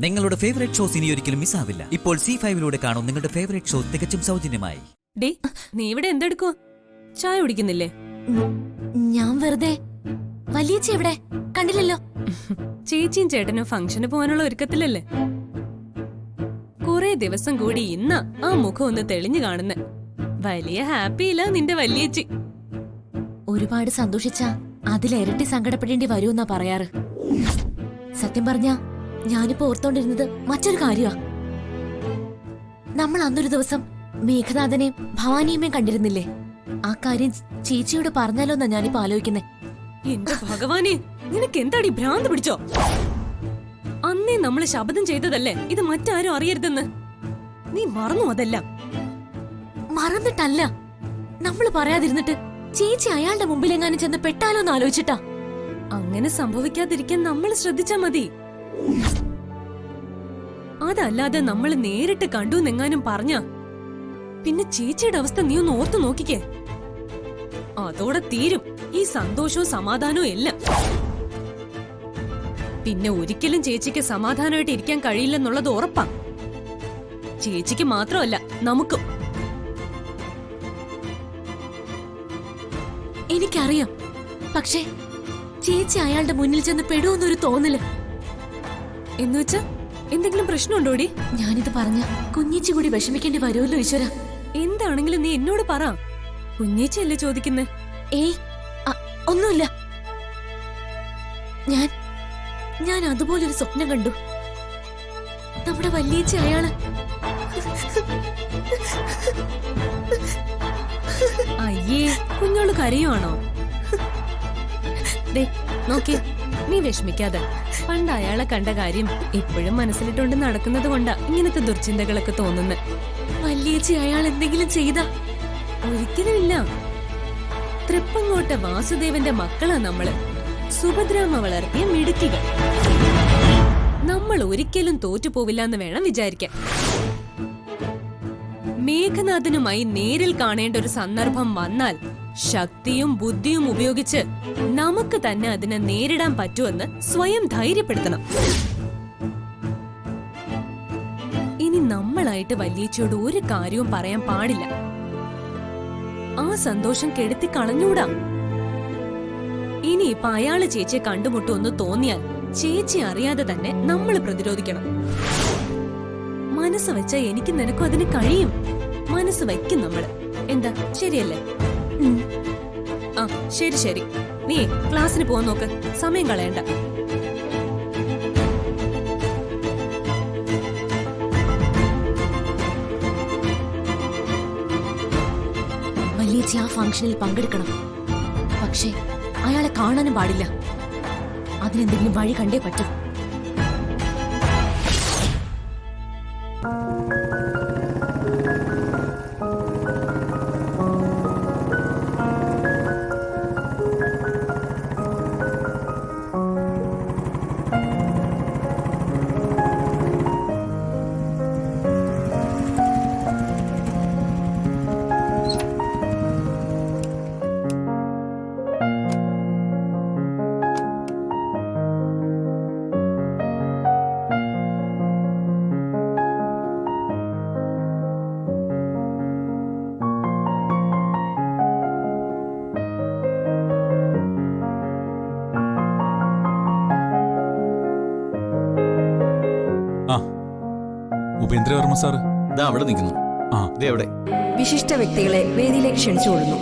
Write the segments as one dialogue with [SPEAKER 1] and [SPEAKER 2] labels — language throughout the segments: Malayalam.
[SPEAKER 1] നിങ്ങളുടെ ഫേവറേറ്റ് ഷോസ് ഇനി ഒരിക്കലും മിസ്സാവില്ല. ഇപ്പോൾ C5 കാണും നിങ്ങളുടെ ഫേവറേറ്റ് ഷോ തികച്ചും സൗജന്യമായി.
[SPEAKER 2] ഡേ, നീ ഇവിടെ എന്തെടുക്കോ? ചായ കുടിക്കുന്നില്ലേ?
[SPEAKER 3] ഞാൻ വെറുതെ. വലിയച്ചി എവിടെ? കണ്ടില്ലല്ലോ.
[SPEAKER 2] ചേച്ചിയും ചേട്ടനും ഫംഗ്ഷന് പോകാനുള്ള ഒരുക്കത്തിലല്ലേ? കുറെ ദിവസം കൂടി ഇന്നാ ആ മുഖം ഒന്ന് തെളിഞ്ഞു കാണുന്നെ. വലിയ ഹാപ്പിയില്ല നിന്റെ വലിയച്ചി.
[SPEAKER 3] ഒരുപാട് സന്തോഷിച്ചാ അതിലിരട്ടി സങ്കടപ്പെടേണ്ടി വരുമെന്നാ പറയാറ്. സത്യം പറഞ്ഞ ഞാനിപ്പോ ഓർത്തോണ്ടിരുന്നത് മറ്റൊരു കാര്യമാ. നമ്മൾ അന്നൊരു ദിവസം മേഘനാഥനെയും ഭവാനിയമ്മയും കണ്ടിരുന്നില്ലേ? ആ കാര്യം ചേച്ചിയോട് പറഞ്ഞാലോന്നാ ഞാനിപ്പോ ആലോചിക്കുന്നേ.
[SPEAKER 2] എന്റെ ഭഗവാനെ, നിനക്ക് എന്താടി ഭ്രാന്ത് പിടിച്ചോ? അന്നേ നമ്മള് ശപഥം ചെയ്തതല്ലേ ഇത് മറ്റാരും അറിയരുതെന്ന്. നീ മറന്നു അതെല്ലാം?
[SPEAKER 3] മറന്നിട്ടല്ല, നമ്മള് പറയാതിരുന്നിട്ട് ചേച്ചി അയാളുടെ മുമ്പിലെങ്ങാനും ചെന്ന് പെട്ടാലോന്ന് ആലോചിച്ചിട്ടാ.
[SPEAKER 2] അങ്ങനെ സംഭവിക്കാതിരിക്കാൻ നമ്മൾ ശ്രദ്ധിച്ചാ മതി. അതല്ലാതെ നമ്മൾ നേരിട്ട് കണ്ടു എന്നെങ്ങാനും പറഞ്ഞ പിന്നെ ചേച്ചിയുടെ അവസ്ഥ നീ ഒന്ന് ഓർത്തു നോക്കിക്കേ. അതോടെ തീരും ഈ സന്തോഷവും സമാധാനവും എല്ലാം. പിന്നെ ഒരിക്കലും ചേച്ചിക്ക് സമാധാനമായിട്ട് ഇരിക്കാൻ കഴിയില്ലെന്നുള്ളത് ഉറപ്പാ. ചേച്ചിക്ക് മാത്രമല്ല, നമുക്കും.
[SPEAKER 3] എനിക്കറിയാം, പക്ഷേ ചേച്ചി അയാളുടെ മുന്നിൽ ചെന്ന് പെടുമെന്നൊരു തോന്നല്.
[SPEAKER 2] എന്നുവെച്ചാ എന്തെങ്കിലും പ്രശ്നമുണ്ടോടി?
[SPEAKER 3] ഞാനിത് പറഞ്ഞ കുഞ്ഞിച്ചി കൂടി വിഷമിക്കേണ്ടി വരുമല്ലോ ഈശ്വര.
[SPEAKER 2] എന്താണെങ്കിലും നീ എന്നോട് പറ. കുഞ്ഞേച്ചയല്ലേ ചോദിക്കുന്നേ?
[SPEAKER 3] ഏയ്, ഒന്നുമില്ല. ഞാൻ അതുപോലൊരു സ്വപ്നം കണ്ടു. നമ്മുടെ വല്യേച്ചി അയാള്.
[SPEAKER 2] അയ്യേ, കുഞ്ഞോള് കരയുവാണോ? ദേ നോക്കി, നീ വിഷമിക്കാതെ. പണ്ട് അയാളെ കണ്ട കാര്യം ഇപ്പോഴും മനസ്സിലിട്ടുണ്ട് നടക്കുന്നത് കൊണ്ടാ ഇങ്ങനത്തെ ദുർചിന്തകളൊക്കെ തോന്നുന്നത്.
[SPEAKER 3] വല്യേച്ചി അയാൾ എന്തെങ്കിലും ചെയ്ത?
[SPEAKER 2] ഒരിക്കലുമില്ല. തൃപ്പങ്ങോട്ടെ വാസുദേവന്റെ മക്കളാ നമ്മള്. സുഭദ്രാമ്മ വളർത്തിയ മിടുക്കികൾ. നമ്മൾ ഒരിക്കലും തോറ്റുപോവില്ലെന്ന് വേണം വിചാരിക്കാൻ. മേഘനാഥനുമായി നേരിൽ കാണേണ്ട ഒരു സന്ദർഭം വന്നാൽ ശക്തിയും ബുദ്ധിയും ഉപയോഗിച്ച് നമുക്ക് തന്നെ അതിനെ നേരിടാൻ പറ്റുമെന്ന് സ്വയം ധൈര്യപ്പെടുത്തണം. ഇനി നമ്മളായിട്ട് വല്യേച്ചിയോട് ഒരു കാര്യവും പറയാൻ പാടില്ല. ആ സന്തോഷം കെടുത്തി കളഞ്ഞൂടാ. ഇനി ഇപ്പൊ അയാള് ചേച്ചിയെ കണ്ടുമുട്ടുമെന്ന് തോന്നിയാൽ ചേച്ചി അറിയാതെ തന്നെ നമ്മൾ പ്രതിരോധിക്കണം. മനസ്സ് വെച്ച എനിക്ക് നിനക്കും അതിന് കഴിയും. മനസ്സ് വയ്ക്കും നമ്മള്. എന്താ, ശരിയല്ലേ? ആ ശരി ശരി, നീ ക്ലാസ്സിന് പോകാൻ നോക്ക്. സമയം കളയണ്ട.
[SPEAKER 3] വല്യേച്ചി ആ ഫംഗ്ഷനിൽ പങ്കെടുക്കണം. പക്ഷേ അയാളെ കാണാനും പാടില്ല. അതിനെന്തെങ്കിലും വഴി കണ്ടേ പറ്റൂ.
[SPEAKER 4] ഉപേന്ദ്രവർമ്മ സാർ
[SPEAKER 5] ഇതാ അവിടെ നിൽക്കുന്നു. എവിടെ?
[SPEAKER 6] വിശിഷ്ട വ്യക്തികളെ വേദിയിലേക്ക് ക്ഷണിച്ചു കൊള്ളുന്നു.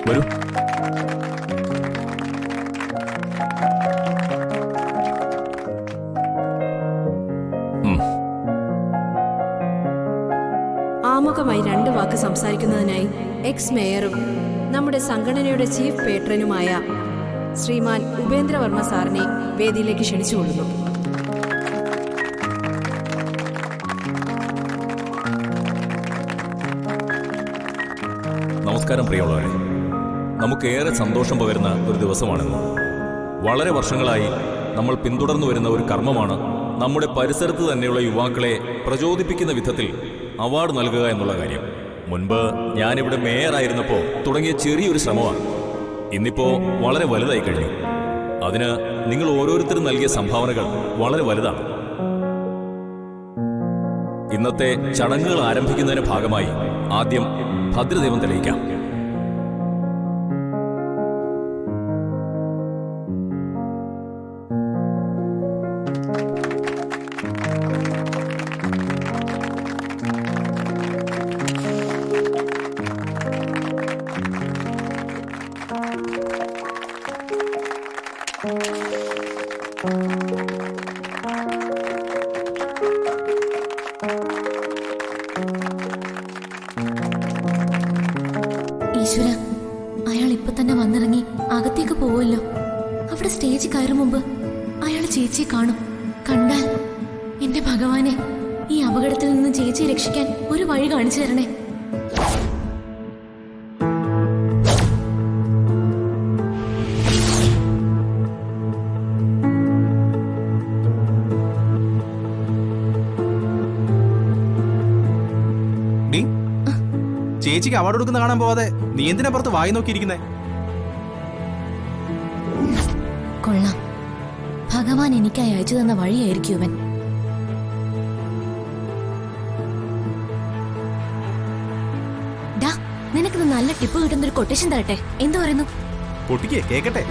[SPEAKER 4] വരൂ.
[SPEAKER 6] ആമുഖമായി 2 വാക്ക് സംസാരിക്കുന്നതിനായി എക്സ് മേയറും നമ്മുടെ സംഘടനയുടെ ചീഫ് പേട്രനുമായ ശ്രീമാൻ ഉപേന്ദ്രവർമ്മ സാറിനെ വേദിയിലേക്ക് ക്ഷണിച്ചു കൊള്ളുന്നു.
[SPEAKER 7] നമസ്കാരം പ്രിയമുള്ളവരെ. നമുക്കേറെ സന്തോഷം പകരുന്ന ഒരു ദിവസമാണെന്ന്. വളരെ വർഷങ്ങളായി നമ്മൾ പിന്തുടർന്നു വരുന്ന ഒരു കർമ്മമാണ് നമ്മുടെ പരിസരത്ത് തന്നെയുള്ള യുവാക്കളെ പ്രചോദിപ്പിക്കുന്ന വിധത്തിൽ അവാർഡ് നൽകുക എന്നുള്ള കാര്യം. മുൻപ് ഞാനിവിടെ മേയറായിരുന്നപ്പോൾ തുടങ്ങിയ ചെറിയൊരു ശ്രമമാണ്. ഇന്നിപ്പോൾ വളരെ വലുതായി കഴിഞ്ഞു. അതിന് നിങ്ങൾ ഓരോരുത്തരും നൽകിയ സംഭാവനകൾ വളരെ വലുതാണ്. ഇന്നത്തെ ചടങ്ങുകൾ ആരംഭിക്കുന്നതിന്റെ ഭാഗമായി ആദ്യം ഭദ്രദൈവം തെളിയിക്കാം.
[SPEAKER 3] ഈശ്വര, അയാൾ ഇപ്പൊ തന്നെ വന്നിറങ്ങി അകത്തേക്ക് പോവല്ലോ. അവിടെ സ്റ്റേജ് കയറും മുമ്പ് അയാൾ ചേച്ചിയെ കാണും. കണ്ടാൽ എന്റെ ഭഗവാനെ, ഈ അപകടത്തിൽ നിന്ന് ചേച്ചിയെ രക്ഷിക്കാൻ ഒരു വഴി കാണിച്ചു തരണേ.
[SPEAKER 5] ചേച്ചിക്ക് അവാർഡ് കൊടുക്കുന്ന കാണാൻ പോവാതെ നീ എന്തിനാ പുറത്ത് വായി നോക്കിയിരിക്കുന്നേ?
[SPEAKER 3] കൊള്ളാം, ഭഗവാൻ എനിക്കായി അയച്ചു തന്ന വഴിയായിരിക്കും ഇവൻ. ഡാ, നിനക്കിത് നല്ല ടിപ്പ് കിട്ടുന്ന ഒരു കൊട്ടേഷൻ തരട്ടെ, എന്തു പറയുന്നു?
[SPEAKER 5] പൊട്ടിക്കേ, കേക്കട്ടെ.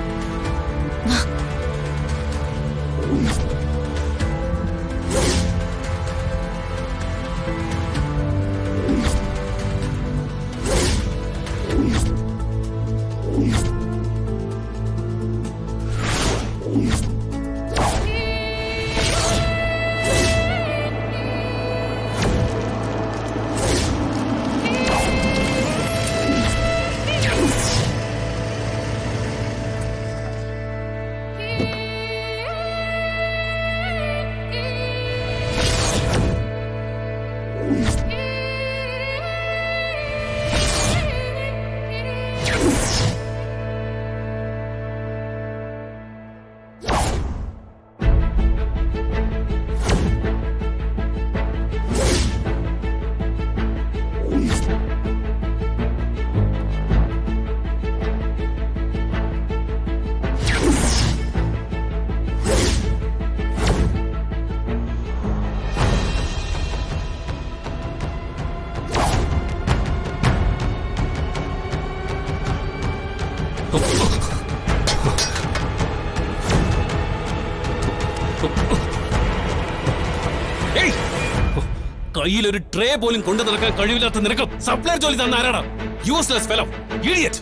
[SPEAKER 8] കയ്യിലൊരു ട്രേ പോലും കൊണ്ടു നടക്കാൻ കഴിവില്ലാത്ത നിനക്ക് സപ്ലൈ ജോലി തന്ന ആരാടാ? Useless fellow, idiot.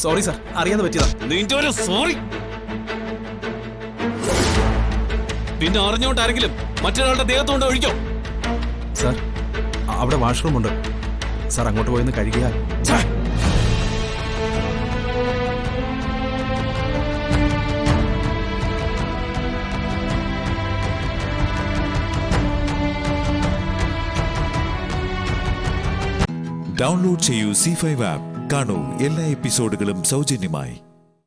[SPEAKER 5] Sorry sir, അറിയാതെ പറ്റിയതാ.
[SPEAKER 8] നിന്റെ ഒരു സോറി. പിന്നെ അറിഞ്ഞോണ്ട് ആരെങ്കിലും മറ്റൊരാളുടെ ദേഹത്തോണ്ട് ഒഴിക്കോ?
[SPEAKER 5] സാർ, അവിടെ വാഷ്റൂം ഉണ്ട് സാർ, അങ്ങോട്ട് പോയെന്ന് കഴുകിയാൽ.
[SPEAKER 9] ഡൗൺലോഡ് ചെയ്യൂ C5 ആപ്പ്. കാണൂ എല്ലാ എപ്പിസോഡുകളും സൗജന്യമായി.